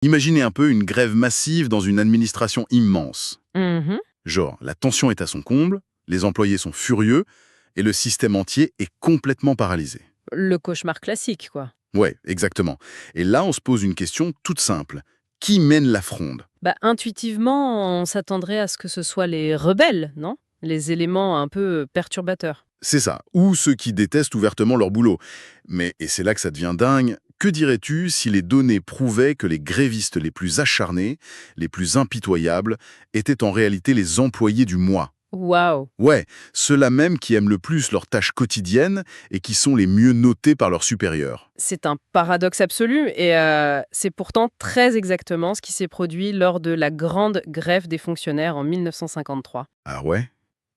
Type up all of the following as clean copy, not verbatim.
Imaginez un peu une grève massive dans une administration immense. Mhm. Genre, la tension est à son comble, les employés sont furieux, et le système entier est complètement paralysé. Le cauchemar classique, quoi. Ouais, exactement. Et là, on se pose une question toute simple. Qui mène la fronde? Bah, intuitivement, on s'attendrait à ce que ce soit les rebelles, non? Les éléments un peu perturbateurs. C'est ça, ou ceux qui détestent ouvertement leur boulot. Mais, et c'est là que ça devient dingue, que dirais-tu si les données prouvaient que les grévistes les plus acharnés, les plus impitoyables, étaient en réalité les employés du mois? Waouh! Ouais, ceux-là même qui aiment le plus leurs tâches quotidiennes et qui sont les mieux notés par leurs supérieurs. C'est un paradoxe absolu et c'est pourtant très exactement ce qui s'est produit lors de la grande grève des fonctionnaires en 1953. Ah ouais?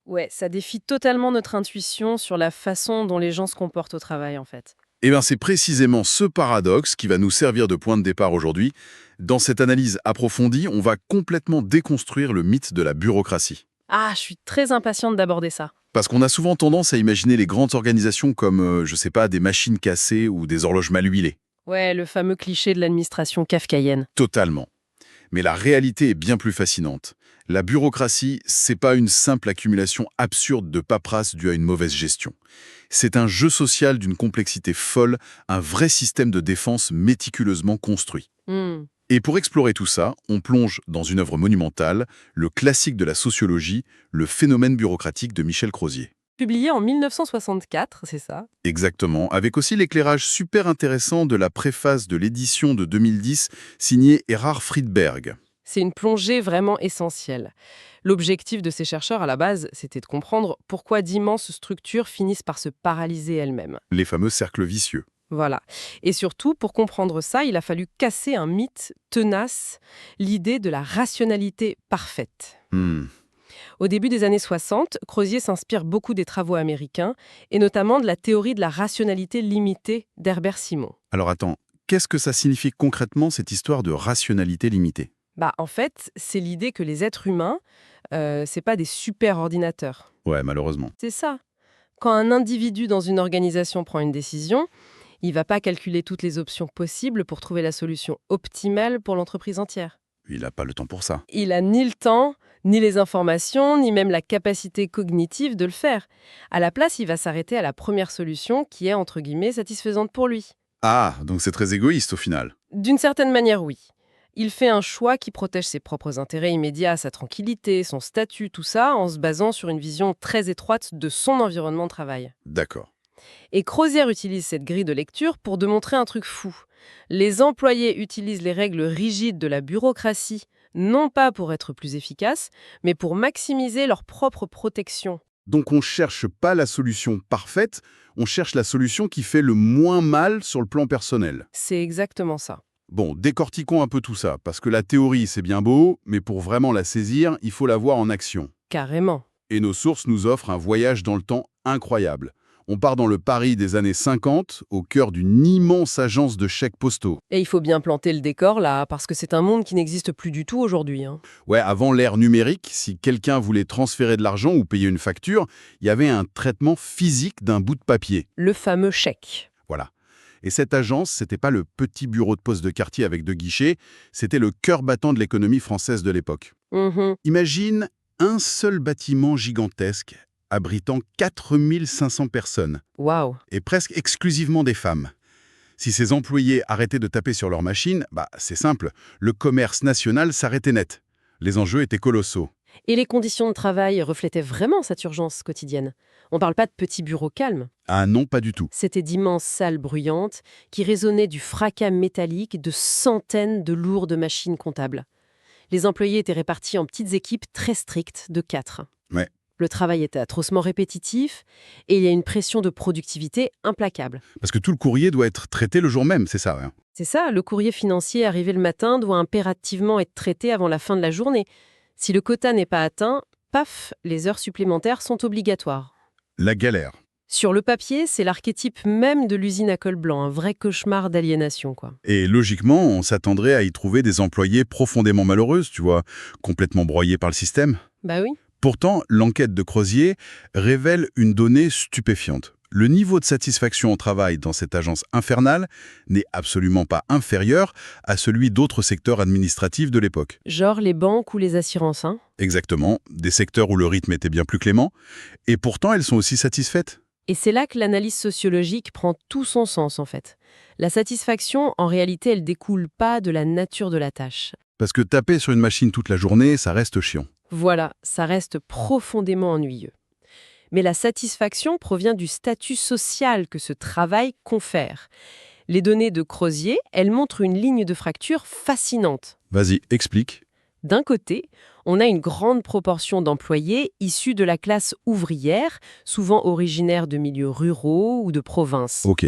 Ouais, ça défie totalement notre intuition sur la façon dont les gens se comportent au travail, en fait. Eh bien, c'est précisément ce paradoxe qui va nous servir de point de départ aujourd'hui. Dans cette analyse approfondie, on va complètement déconstruire le mythe de la bureaucratie. Ah, je suis très impatiente d'aborder ça. Parce qu'on a souvent tendance à imaginer les grandes organisations comme, je sais pas, des machines cassées ou des horloges mal huilées. Ouais, le fameux cliché de l'administration kafkaïenne. Totalement. Mais la réalité est bien plus fascinante. La bureaucratie, c'est pas une simple accumulation absurde de paperasse due à une mauvaise gestion. C'est un jeu social d'une complexité folle, un vrai système de défense méticuleusement construit. Hmm. Et pour explorer tout ça, on plonge dans une œuvre monumentale, le classique de la sociologie, Le phénomène bureaucratique de Michel Crozier. Publié en 1964, c'est ça? Exactement, avec aussi l'éclairage super intéressant de la préface de l'édition de 2010 signée Erhard Friedberg. C'est une plongée vraiment essentielle. L'objectif de ces chercheurs, à la base, c'était de comprendre pourquoi d'immenses structures finissent par se paralyser elles-mêmes. Les fameux cercles vicieux. Voilà. Et surtout, pour comprendre ça, il a fallu casser un mythe tenace, l'idée de la rationalité parfaite. Hmm. Au début des années 60, Crozier s'inspire beaucoup des travaux américains, et notamment de la théorie de la rationalité limitée d'Herbert Simon. Alors attends, qu'est-ce que ça signifie concrètement cette histoire de rationalité limitée? En fait, c'est l'idée que les êtres humains, c'est pas des super ordinateurs. Ouais, malheureusement. C'est ça. Quand un individu dans une organisation prend une décision, il va pas calculer toutes les options possibles pour trouver la solution optimale pour l'entreprise entière. Il n'a pas le temps pour ça. Il a ni le temps, ni les informations, ni même la capacité cognitive de le faire. À la place, il va s'arrêter à la première solution qui est, entre guillemets, satisfaisante pour lui. Ah, donc c'est très égoïste au final. D'une certaine manière, oui. Il fait un choix qui protège ses propres intérêts immédiats, sa tranquillité, son statut, tout ça, en se basant sur une vision très étroite de son environnement de travail. D'accord. Et Crozier utilise cette grille de lecture pour démontrer un truc fou. Les employés utilisent les règles rigides de la bureaucratie, non pas pour être plus efficaces, mais pour maximiser leur propre protection. Donc on cherche pas la solution parfaite, on cherche la solution qui fait le moins mal sur le plan personnel. C'est exactement ça. Bon, décortiquons un peu tout ça, parce que la théorie c'est bien beau, mais pour vraiment la saisir, il faut la voir en action. Carrément. Et nos sources nous offrent un voyage dans le temps incroyable. On part dans le Paris des années 50, au cœur d'une immense agence de chèques postaux. Et il faut bien planter le décor là, parce que c'est un monde qui n'existe plus du tout aujourd'hui. Ouais, avant l'ère numérique, si quelqu'un voulait transférer de l'argent ou payer une facture, il y avait un traitement physique d'un bout de papier. Le fameux chèque. Voilà. Et cette agence, c'était pas le petit bureau de poste de quartier avec 2 guichets, c'était le cœur battant de l'économie française de l'époque. Mhm. Imagine un seul bâtiment gigantesque abritant 4500 personnes, Waouh. et presque exclusivement des femmes. Si ces employés arrêtaient de taper sur leur machine, c'est simple, le commerce national s'arrêtait net. Les enjeux étaient colossaux. Et les conditions de travail reflétaient vraiment cette urgence quotidienne. On ne parle pas de petits bureaux calmes. Ah non, pas du tout. C'était d'immenses salles bruyantes qui résonnaient du fracas métallique de centaines de lourdes machines comptables. Les employés étaient répartis en petites équipes très strictes de 4. Ouais. Le travail était atrocement répétitif et il y a une pression de productivité implacable. Parce que tout le courrier doit être traité le jour même, c'est ça, hein. C'est ça, le courrier financier arrivé le matin doit impérativement être traité avant la fin de la journée. Si le quota n'est pas atteint, paf, les heures supplémentaires sont obligatoires. La galère. Sur le papier, c'est l'archétype même de l'usine à col blanc, un vrai cauchemar d'aliénation, quoi. Et logiquement, on s'attendrait à y trouver des employés profondément malheureuses, tu vois, complètement broyés par le système. Bah oui. Pourtant, l'enquête de Crozier révèle une donnée stupéfiante. Le niveau de satisfaction au travail dans cette agence infernale n'est absolument pas inférieur à celui d'autres secteurs administratifs de l'époque. Genre les banques ou les assurances, hein. Exactement, des secteurs où le rythme était bien plus clément, et pourtant elles sont aussi satisfaites. Et c'est là que l'analyse sociologique prend tout son sens, en fait. La satisfaction, en réalité, elle découle pas de la nature de la tâche. Parce que taper sur une machine toute la journée, ça reste chiant. Voilà, ça reste profondément ennuyeux. Mais la satisfaction provient du statut social que ce travail confère. Les données de Crozier, elles montrent une ligne de fracture fascinante. Vas-y, explique. D'un côté, on a une grande proportion d'employés issus de la classe ouvrière, souvent originaires de milieux ruraux ou de province. Ok.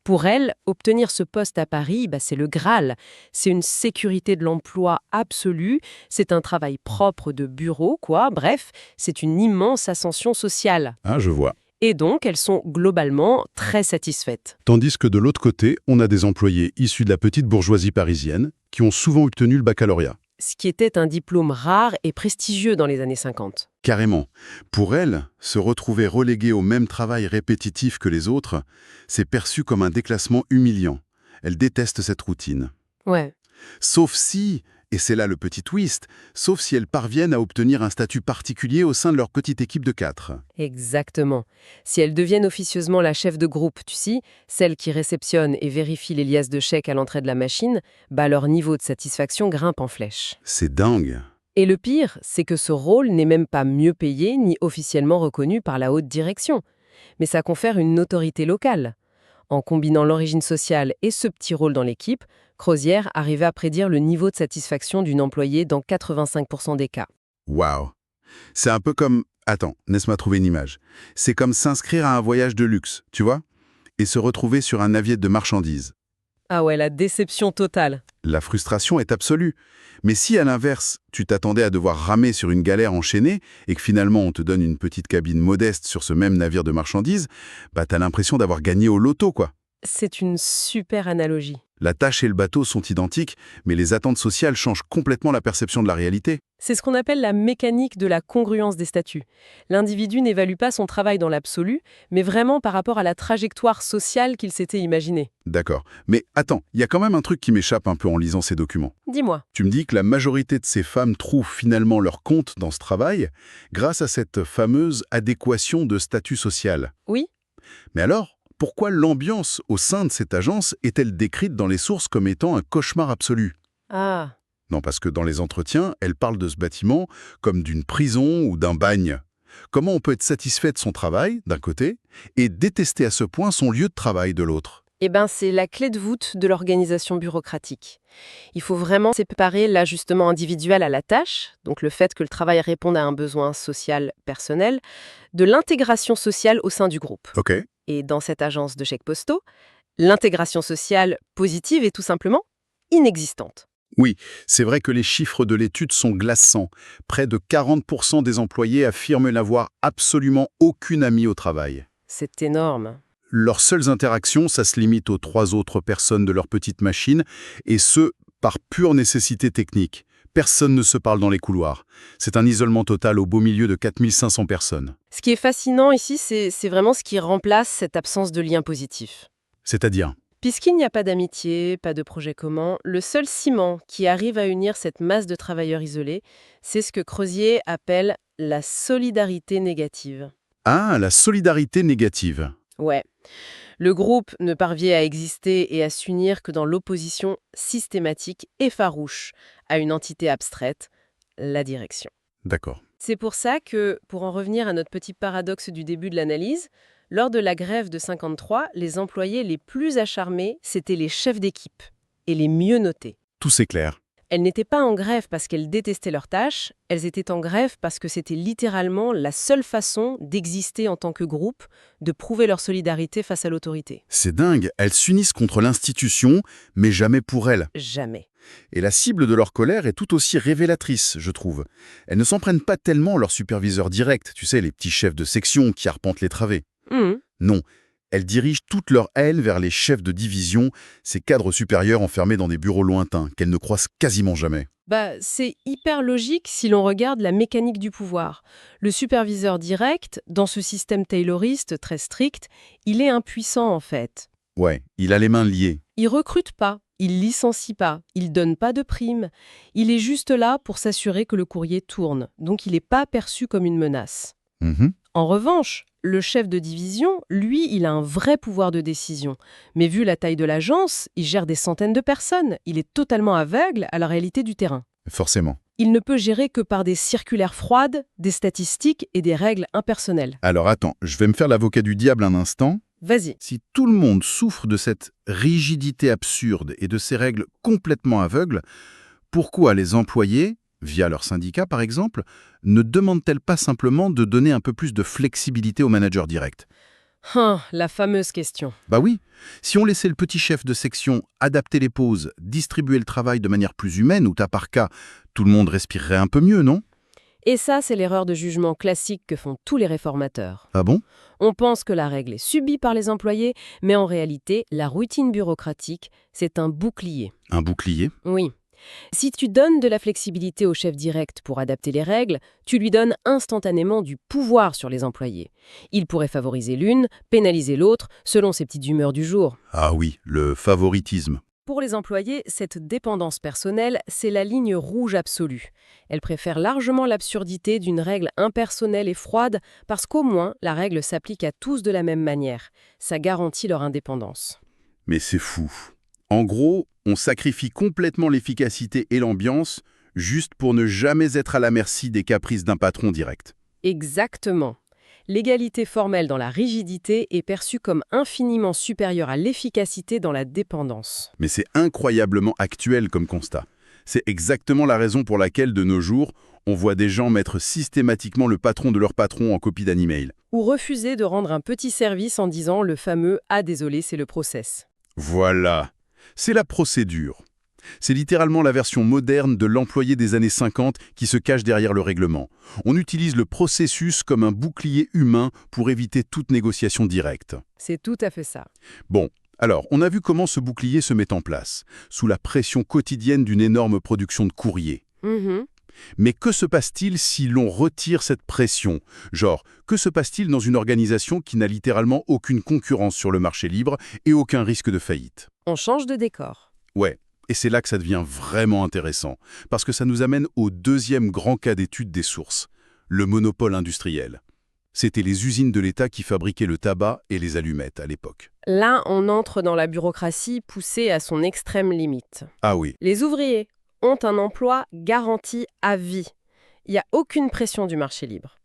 Pour elles, obtenir ce poste à Paris, c'est le Graal. C'est une sécurité de l'emploi absolue, c'est un travail propre de bureau, quoi. Bref, c'est une immense ascension sociale. Ah, je vois. Et donc, elles sont globalement très satisfaites. Tandis que de l'autre côté, on a des employés issus de la petite bourgeoisie parisienne qui ont souvent obtenu le baccalauréat. Ce qui était un diplôme rare et prestigieux dans les années 50. Carrément. Pour elles, se retrouver relégué au même travail répétitif que les autres, c'est perçu comme un déclassement humiliant. Elles détestent cette routine. Ouais. Sauf si, et c'est là le petit twist, sauf si elles parviennent à obtenir un statut particulier au sein de leur petite équipe de 4. Exactement. Si elles deviennent officieusement la chef de groupe, tu sais, celle qui réceptionne et vérifie les liasses de chèques à l'entrée de la machine, leur niveau de satisfaction grimpe en flèche. C'est dingue. Et le pire, c'est que ce rôle n'est même pas mieux payé ni officiellement reconnu par la haute direction. Mais ça confère une autorité locale. En combinant l'origine sociale et ce petit rôle dans l'équipe, Crozier arrivait à prédire le niveau de satisfaction d'une employée dans 85% des cas. Waouh. C'est un peu comme... Attends, laisse-moi trouver une image. C'est comme s'inscrire à un voyage de luxe, tu vois, et se retrouver sur un navire de marchandises. Ah ouais, la déception totale. La frustration est absolue. Mais si, à l'inverse, tu t'attendais à devoir ramer sur une galère enchaînée et que finalement on te donne une petite cabine modeste sur ce même navire de marchandises, t'as l'impression d'avoir gagné au loto, quoi. C'est une super analogie. La tâche et le bateau sont identiques, mais les attentes sociales changent complètement la perception de la réalité. C'est ce qu'on appelle la mécanique de la congruence des statuts. L'individu n'évalue pas son travail dans l'absolu, mais vraiment par rapport à la trajectoire sociale qu'il s'était imaginée. D'accord. Mais attends, il y a quand même un truc qui m'échappe un peu en lisant ces documents. Dis-moi. Tu me dis que la majorité de ces femmes trouvent finalement leur compte dans ce travail grâce à cette fameuse adéquation de statut social. Oui. Mais alors, pourquoi l'ambiance au sein de cette agence est-elle décrite dans les sources comme étant un cauchemar absolu? Ah. Non, parce que dans les entretiens, elle parle de ce bâtiment comme d'une prison ou d'un bagne. Comment on peut être satisfait de son travail, d'un côté, et détester à ce point son lieu de travail, de l'autre? C'est la clé de voûte de l'organisation bureaucratique. Il faut vraiment séparer l'ajustement individuel à la tâche, donc le fait que le travail réponde à un besoin social personnel, de l'intégration sociale au sein du groupe. Ok. Et dans cette agence de chèques postaux, l'intégration sociale positive est tout simplement inexistante. Oui, c'est vrai que les chiffres de l'étude sont glaçants. Près de 40% des employés affirment n'avoir absolument aucune amie au travail. C'est énorme. Leurs seules interactions, ça se limite aux 3 autres personnes de leur petite machine, et ce, par pure nécessité technique. Personne ne se parle dans les couloirs. C'est un isolement total au beau milieu de 4500 personnes. Ce qui est fascinant ici, c'est vraiment ce qui remplace cette absence de lien positif. C'est-à-dire? Puisqu'il n'y a pas d'amitié, pas de projet commun, le seul ciment qui arrive à unir cette masse de travailleurs isolés, c'est ce que Crozier appelle la solidarité négative. Ah, la solidarité négative. Ouais. Le groupe ne parvient à exister et à s'unir que dans l'opposition systématique et farouche à une entité abstraite, la direction. D'accord. C'est pour ça que, pour en revenir à notre petit paradoxe du début de l'analyse, lors de la grève de 53, les employés les plus acharnés, c'étaient les chefs d'équipe et les mieux notés. Tout c'est clair. Elles n'étaient pas en grève parce qu'elles détestaient leurs tâches, elles étaient en grève parce que c'était littéralement la seule façon d'exister en tant que groupe, de prouver leur solidarité face à l'autorité. C'est dingue, elles s'unissent contre l'institution, mais jamais pour elles. Jamais. Et la cible de leur colère est tout aussi révélatrice, je trouve. Elles ne s'en prennent pas tellement leurs superviseurs directs, tu sais, les petits chefs de section qui arpentent les travées. Non, Elles dirigent toutes leurs ailes vers les chefs de division, ces cadres supérieurs enfermés dans des bureaux lointains, qu'elles ne croisent quasiment jamais. C'est hyper logique si l'on regarde la mécanique du pouvoir. Le superviseur direct, dans ce système tayloriste très strict, il est impuissant en fait. Ouais, il a les mains liées. Il recrute pas, il licencie pas, il donne pas de primes. Il est juste là pour s'assurer que le courrier tourne, donc il n'est pas perçu comme une menace. Mhm. En revanche, le chef de division, lui, il a un vrai pouvoir de décision. Mais vu la taille de l'agence, il gère des centaines de personnes. Il est totalement aveugle à la réalité du terrain. Forcément. Il ne peut gérer que par des circulaires froides, des statistiques et des règles impersonnelles. Alors attends, je vais me faire l'avocat du diable un instant. Vas-y. Si tout le monde souffre de cette rigidité absurde et de ces règles complètement aveugles, pourquoi les employés, via leur syndicat par exemple, ne demandent-elles pas simplement de donner un peu plus de flexibilité au manager direct? La fameuse question. Bah oui, si on laissait le petit chef de section adapter les pauses, distribuer le travail de manière plus humaine ou cas par cas, tout le monde respirerait un peu mieux, non? Et ça, c'est l'erreur de jugement classique que font tous les réformateurs. Ah bon? On pense que la règle est subie par les employés, mais en réalité, la routine bureaucratique, c'est un bouclier. Un bouclier? Oui. Si tu donnes de la flexibilité au chef direct pour adapter les règles, tu lui donnes instantanément du pouvoir sur les employés. Il pourrait favoriser l'une, pénaliser l'autre, selon ses petites humeurs du jour. Ah oui, le favoritisme. Pour les employés, cette dépendance personnelle, c'est la ligne rouge absolue. Elle préfère largement l'absurdité d'une règle impersonnelle et froide parce qu'au moins, la règle s'applique à tous de la même manière. Ça garantit leur indépendance. Mais c'est fou. En gros, on sacrifie complètement l'efficacité et l'ambiance juste pour ne jamais être à la merci des caprices d'un patron direct. Exactement. L'égalité formelle dans la rigidité est perçue comme infiniment supérieure à l'efficacité dans la dépendance. Mais c'est incroyablement actuel comme constat. C'est exactement la raison pour laquelle, de nos jours, on voit des gens mettre systématiquement le patron de leur patron en copie d'un email. Ou refuser de rendre un petit service en disant le fameux « Ah désolé, c'est le process ». Voilà. C'est la procédure. C'est littéralement la version moderne de l'employé des années 50 qui se cache derrière le règlement. On utilise le processus comme un bouclier humain pour éviter toute négociation directe. C'est tout à fait ça. Bon, alors, on a vu comment ce bouclier se met en place, sous la pression quotidienne d'une énorme production de courrier. Mais que se passe-t-il si l'on retire cette pression? Genre, que se passe-t-il dans une organisation qui n'a littéralement aucune concurrence sur le marché libre et aucun risque de faillite? On change de décor. Ouais. Et c'est là que ça devient vraiment intéressant, parce que ça nous amène au deuxième grand cas d'étude des sources, le monopole industriel. C'était les usines de l'État qui fabriquaient le tabac et les allumettes à l'époque. Là, on entre dans la bureaucratie poussée à son extrême limite. Ah oui, Les ouvriers ont un emploi garanti à vie. Il n'y a aucune pression du marché libre.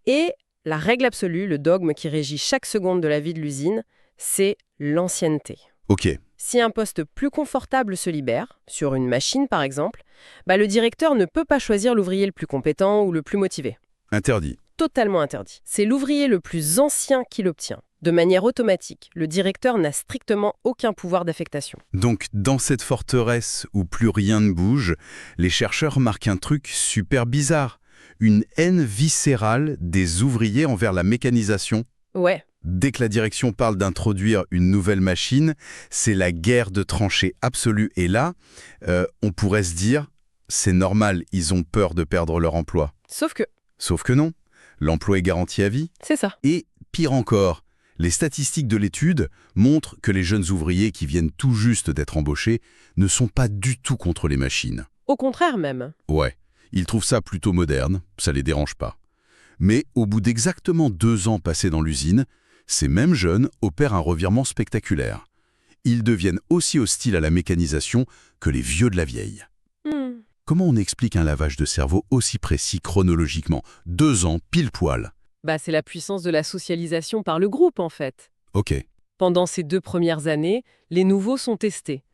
Et la règle absolue, le dogme qui régit chaque seconde de la vie de l'usine, c'est l'ancienneté. ok. Si un poste plus confortable se libère, sur une machine par exemple, le directeur ne peut pas choisir l'ouvrier le plus compétent ou le plus motivé. Interdit. Totalement interdit. C'est l'ouvrier le plus ancien qui l'obtient. De manière automatique, le directeur n'a strictement aucun pouvoir d'affectation. Donc, dans cette forteresse où plus rien ne bouge, les chercheurs marquent un truc super bizarre. Une haine viscérale des ouvriers envers la mécanisation. Ouais. Dès que la direction parle d'introduire une nouvelle machine, c'est la guerre de tranchées absolue. Et là, on pourrait se dire, c'est normal, ils ont peur de perdre leur emploi. Sauf que Non. L'emploi est garanti à vie. c'est ça. Et pire encore, les statistiques de l'étude montrent que les jeunes ouvriers qui viennent tout juste d'être embauchés ne sont pas du tout contre les machines. Au contraire même. Ouais, ils trouvent ça plutôt moderne, ça les dérange pas. Mais au bout d'exactement 2 ans passés dans l'usine, ces mêmes jeunes opèrent un revirement spectaculaire. Ils deviennent aussi hostiles à la mécanisation que les vieux de la vieille. Comment on explique un lavage de cerveau aussi précis chronologiquement? 2 ans, pile poil. C'est la puissance de la socialisation par le groupe en fait. Ok. Pendant ces 2 premières années, les nouveaux sont testés.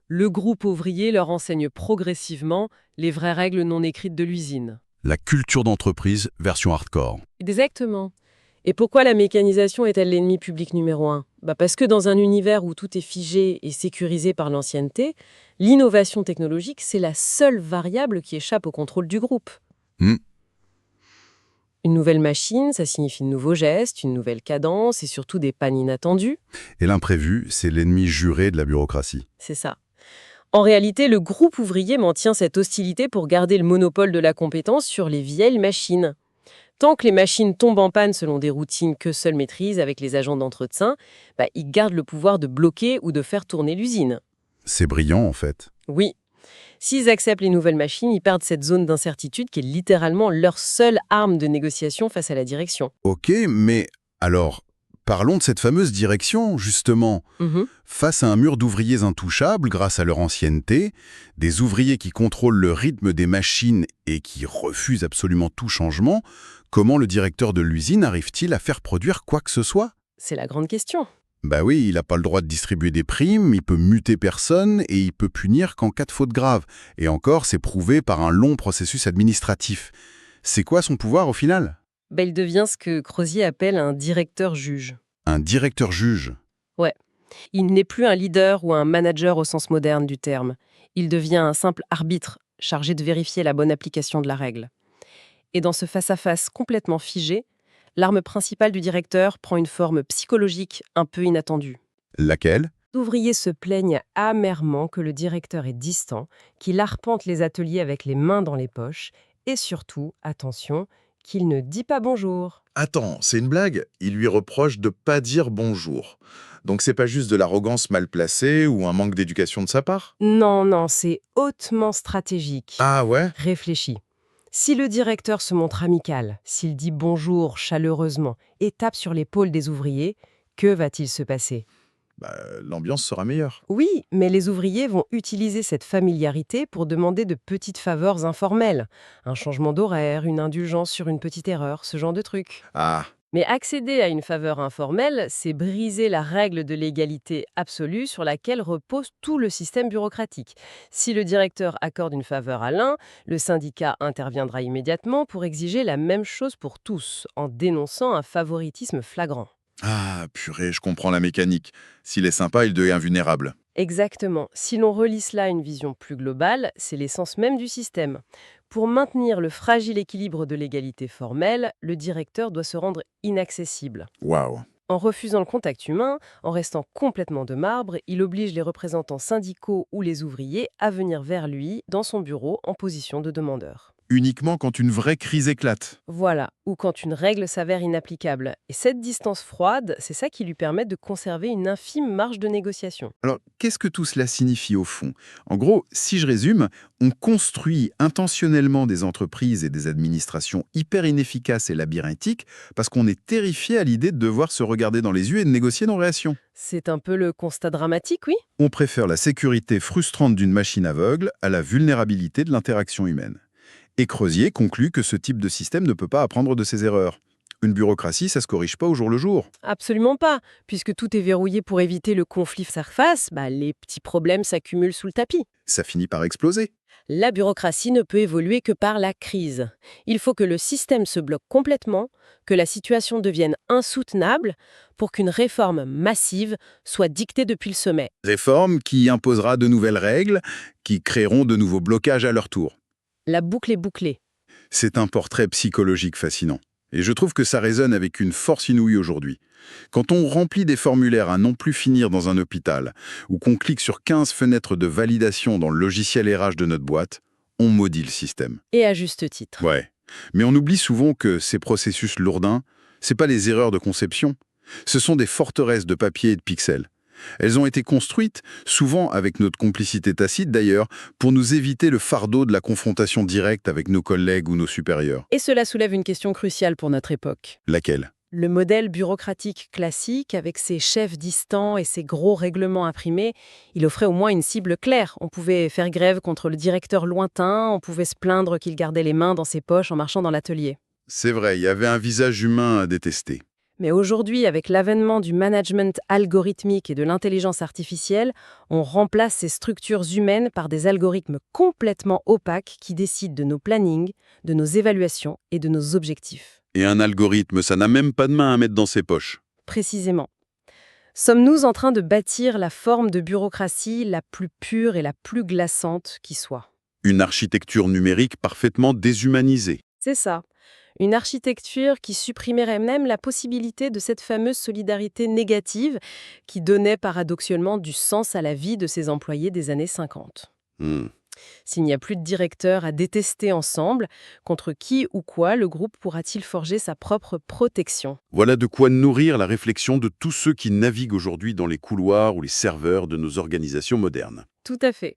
Le groupe ouvrier leur enseigne progressivement les vraies règles non écrites de l'usine. La culture d'entreprise version hardcore. Exactement. Et pourquoi la mécanisation est-elle l'ennemi public numéro 1 ? Parce que dans un univers où tout est figé et sécurisé par l'ancienneté, l'innovation technologique, c'est la seule variable qui échappe au contrôle du groupe. Une nouvelle machine, ça signifie de nouveaux gestes, une nouvelle cadence et surtout des pannes inattendues. Et l'imprévu, c'est l'ennemi juré de la bureaucratie. C'est ça. En réalité, le groupe ouvrier maintient cette hostilité pour garder le monopole de la compétence sur les vieilles machines. Tant que les machines tombent en panne selon des routines que seuls maîtrisent avec les agents d'entretien, ils gardent le pouvoir de bloquer ou de faire tourner l'usine. C'est brillant, en fait. Oui, s'ils acceptent les nouvelles machines, ils perdent cette zone d'incertitude qui est littéralement leur seule arme de négociation face à la direction. Ok, mais alors, parlons de cette fameuse direction, justement. Face à un mur d'ouvriers intouchables grâce à leur ancienneté, des ouvriers qui contrôlent le rythme des machines et qui refusent absolument tout changement, comment le directeur de l'usine arrive-t-il à faire produire quoi que ce soit? C'est la grande question. Bah oui, il n'a pas le droit de distribuer des primes, il peut muter personne et il peut punir qu'en cas de faute grave. Et encore, c'est prouvé par un long processus administratif. C'est quoi son pouvoir au final? Il devient ce que Crozier appelle un directeur-juge. Un directeur-juge. Ouais. Il n'est plus un leader ou un manager au sens moderne du terme. Il devient un simple arbitre, chargé de vérifier la bonne application de la règle. Et dans ce face-à-face complètement figé, l'arme principale du directeur prend une forme psychologique un peu inattendue. Laquelle? Les ouvriers se plaignent amèrement que le directeur est distant, qu'il arpente les ateliers avec les mains dans les poches, et surtout, attention, qu'il ne dit pas bonjour. Attends, c'est une blague? Il lui reproche de pas dire bonjour. Donc c'est pas juste de l'arrogance mal placée ou un manque d'éducation de sa part? Non, c'est hautement stratégique. Ah ouais? Réfléchis. Si le directeur se montre amical, s'il dit bonjour chaleureusement et tape sur l'épaule des ouvriers, que va-t-il se passer? L'ambiance sera meilleure. Oui, mais les ouvriers vont utiliser cette familiarité pour demander de petites faveurs informelles. Un changement d'horaire, une indulgence sur une petite erreur, ce genre de truc. Ah, Mais accéder à une faveur informelle, c'est briser la règle de l'égalité absolue sur laquelle repose tout le système bureaucratique. Si le directeur accorde une faveur à l'un, le syndicat interviendra immédiatement pour exiger la même chose pour tous, en dénonçant un favoritisme flagrant. ah, purée, je comprends la mécanique. S'il est sympa, il devient vulnérable. Exactement. Si l'on relie cela à une vision plus globale, c'est l'essence même du système. Pour maintenir le fragile équilibre de l'égalité formelle, le directeur doit se rendre inaccessible. Waouh. En refusant le contact humain, en restant complètement de marbre, il oblige les représentants syndicaux ou les ouvriers à venir vers lui, dans son bureau, en position de demandeur. Uniquement quand une vraie crise éclate. Voilà, ou quand une règle s'avère inapplicable. Et cette distance froide, c'est ça qui lui permet de conserver une infime marge de négociation. Alors, qu'est-ce que tout cela signifie au fond? En gros, si je résume, on construit intentionnellement des entreprises et des administrations hyper inefficaces et labyrinthiques parce qu'on est terrifié à l'idée de devoir se regarder dans les yeux et de négocier nos réactions. C'est un peu le constat dramatique, oui? On préfère la sécurité frustrante d'une machine aveugle à la vulnérabilité de l'interaction humaine. Et Crozier conclut que ce type de système ne peut pas apprendre de ses erreurs. Une bureaucratie, ça se corrige pas au jour le jour. Absolument pas. Puisque tout est verrouillé pour éviter le conflit face-à-face, les petits problèmes s'accumulent sous le tapis. Ça finit par exploser. La bureaucratie ne peut évoluer que par la crise. Il faut que le système se bloque complètement, que la situation devienne insoutenable pour qu'une réforme massive soit dictée depuis le sommet. Réforme qui imposera de nouvelles règles, qui créeront de nouveaux blocages à leur tour. La boucle est bouclée. C'est un portrait psychologique fascinant. Et je trouve que ça résonne avec une force inouïe aujourd'hui. Quand on remplit des formulaires à non plus finir dans un hôpital, ou qu'on clique sur 15 fenêtres de validation dans le logiciel RH de notre boîte, on maudit le système. Et à juste titre. Ouais. Mais on oublie souvent que ces processus lourdins, c'est pas les erreurs de conception. Ce sont des forteresses de papier et de pixels. Elles ont été construites, souvent avec notre complicité tacite d'ailleurs, pour nous éviter le fardeau de la confrontation directe avec nos collègues ou nos supérieurs. Et cela soulève une question cruciale pour notre époque. Laquelle? Le modèle bureaucratique classique, avec ses chefs distants et ses gros règlements imprimés, il offrait au moins une cible claire. On pouvait faire grève contre le directeur lointain, on pouvait se plaindre qu'il gardait les mains dans ses poches en marchant dans l'atelier. C'est vrai, il y avait un visage humain à détester. Mais aujourd'hui, avec l'avènement du management algorithmique et de l'intelligence artificielle, on remplace ces structures humaines par des algorithmes complètement opaques qui décident de nos plannings, de nos évaluations et de nos objectifs. Et un algorithme, ça n'a même pas de main à mettre dans ses poches. Précisément. Sommes-nous en train de bâtir la forme de bureaucratie la plus pure et la plus glaçante qui soit? Une architecture numérique parfaitement déshumanisée. C'est ça. Une architecture qui supprimerait même la possibilité de cette fameuse solidarité négative qui donnait paradoxalement du sens à la vie de ces employés des années 50. Hmm. S'il n'y a plus de directeurs à détester ensemble, contre qui ou quoi le groupe pourra-t-il forger sa propre protection? Voilà de quoi nourrir la réflexion de tous ceux qui naviguent aujourd'hui dans les couloirs ou les serveurs de nos organisations modernes. Tout à fait.